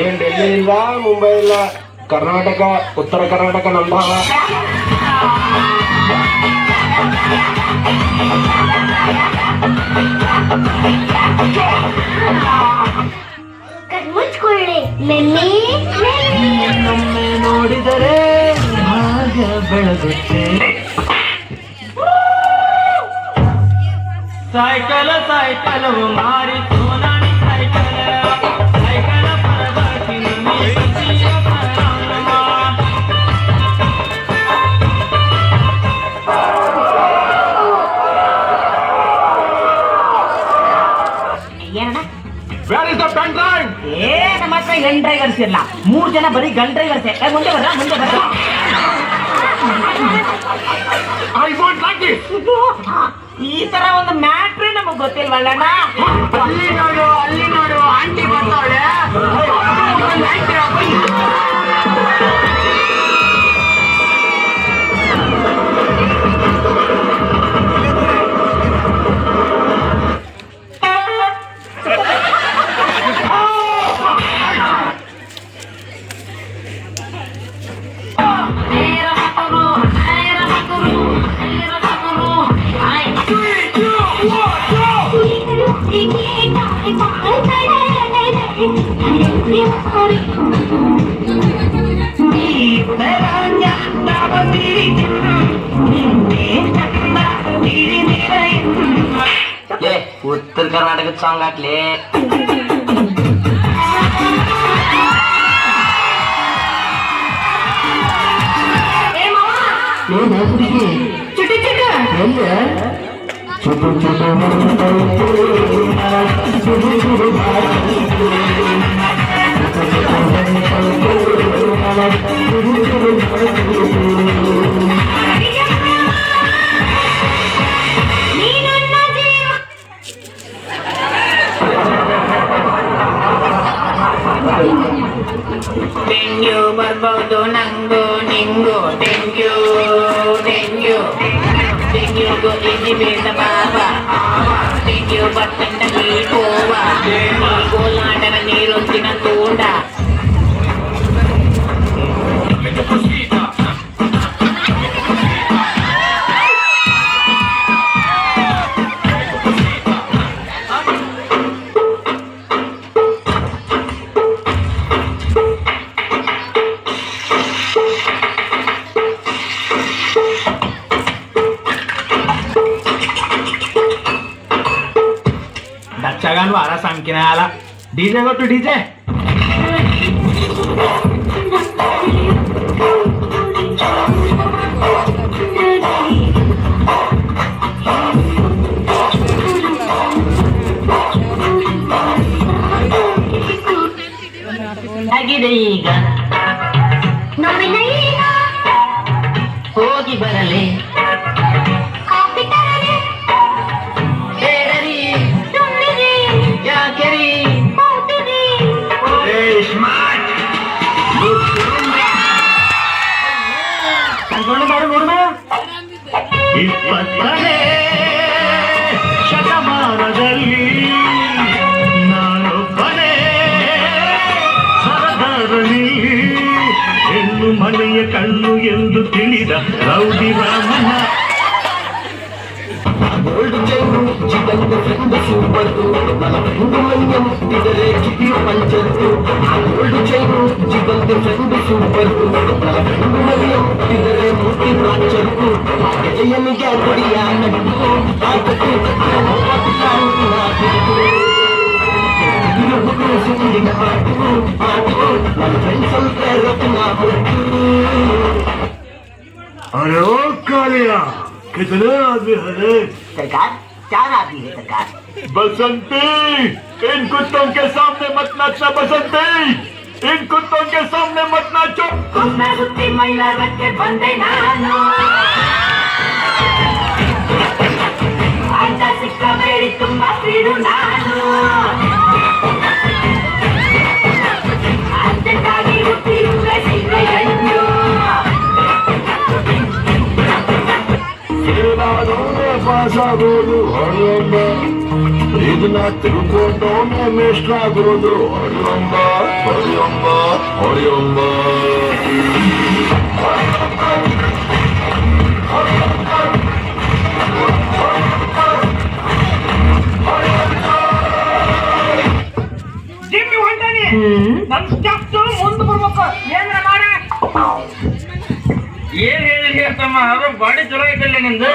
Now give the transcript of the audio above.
ಏನ್ ಡೆಲ್ಲಿ ಇಲ್ಲ, ಮುಂಬೈ ಇಲ್ಲ, ಕರ್ನಾಟಕ, ಉತ್ತರ ಕರ್ನಾಟಕ ನಮ್ಮ ಮುಚ್ಕೊಳ್ಳಿ. ನಮ್ಮೆ ನೋಡಿದರೆ ಭಾಗ್ಯ ಬೆಳಗುತ್ತೆ. ಸೈಕಲ್ ಸೈಕಲವು ಮಾರಿ ಸೋನಾನಿ ಸೈಕಲ್ ಸೈಕಲ್ ಪರಬಾಟಿ ನಮ್ಮ ಹತ್ರ ಗನ್ ಡ್ರೈವರ್ಸ್ ಇಲ್ಲ, 3 ಜನ ಬರೀ ಗನ್ ಡ್ರೈವರ್ಸ್. ಮುಂದೆ ಬರ್ರ ಮುಂದೆ ಬರ್ರ. ಈ ತರ ಒಂದು ಮ್ಯಾಟ್ರೇ ನಮಗ್ ಗೊತ್ತಿಲ್ವಲ್ಲಣ್ಣ. ಅಲ್ಲಿ ನೋಡು ಆಂಟಿ ಬರ್ತಾವಳೆ. ಉತ್ತರ ಕರ್ನಾಟಕದ ಸಾಂಗ್ ಹಾಕ್ಲಿ. ಡೆಂಗ್ಯೂ ಬರ್ಬೋದು ನಂಗು ನಿಂಗು. ಡೆಂಗ್ಯೂ ಡೆಂಗ್ಯೂ ಡೆಂಗ್ಯೂಗೂ ಇಲ್ಲಿ ಬೇಡ ಬಾಬಾ. ಡೆಂಗ್ಯೂ ಬರ್ತಂಡಿ ಹೋವ ಕೋಲಾಟನ ನೀರೊಂದಿನ ತೋಂಡ. दक्षागान वारा सांगकीन आला. DJ go two DJ. ಆಗಿದೆ ಈಗ ಹೋಗಿ ಬರಲಿ. ಇಪ್ಪತ್ತನೇ ಶತಮಾನದಲ್ಲಿ ನಾನೊಬ್ಬನೇ ಸರದಾರನಿ. ಹೆಣ್ಣು ಮನೆಯ ಕಣ್ಣು ಎಂದು ತಿಳಿದ ರೌಡಿ ರಾಮನ. Gold chain chicken friend super, ನನ್ನ ಫ್ರೆಂಡ್ ಮನೆಯ ಮುಟ್ಟಿದರೆ ಕಿಟಿಯ ಪಂಚರ್ತು. Gold chain chicken friend super, ನನ್ನ ಫ್ರೆಂಡ್ ಮನೆಯ ಮುಟ್ಟಿದರೆ ಮುಟ್ಟಿ ನಾಚರ್ತು. ಜಯನಿಗೆ ಕೊಡಿಯ ನಟ್ಟು ಆಟಕ್ಕೆ ಸುಂದಿನ ಪಾಟು ಪಾಟು ನನ್ನ ಫ್ರೆಂಡ್ಸ್ ಅಂತ ರತ್ನ ಮುಟ್ಟು. अरे ओ कालिया, कितने आदमी है? सरकार 4 आदमी है सरकार. बसंती, इन कुत्तों के सामने मत नाचना. बसंती, इन कुत्तों के सामने मत नाचो. ಸುತ್ತಿ ಮೈಲಾರಕ್ಕೆ ಬಂದೆ ನಾನು. ಅಂತ ಸಿಕ್ಕಬೇಡಿ ತುಂಬಾ ಸ್ಪೀಡು ನಾನು. ಅದಕ್ಕಾಗಿ ಹುಟ್ಟಿರುವೆ ಸಿಂಹಯ್ಯನು. ಪಾಸಾಗೋದು ಹೊಡೆಯೊಂಬ, ಇದನ್ನ ತಿಳ್ಕೊಂಡವನೇ ಮೇಷ್ಟ್ರಾಗಿರೋದು ಹೊಡೆಯೊಂಬ. ಹೊಡೆಯೊಂಬ ಜಿಮ್ಮಿ ಹೊಂಟಾನಿ ನನ್ ಸ್ಟೆಪ್ಸ್ ಮುಂದೆ ಬರ್ಬೇಕು ಏನ್ರ ಮಾಡ ಏನ್ ಹೇಳಿ ತಮ್ಮ ಅದು ಬಾಡಿ ಚಲೋ ಐತಲ್ಲ ನಿಂದು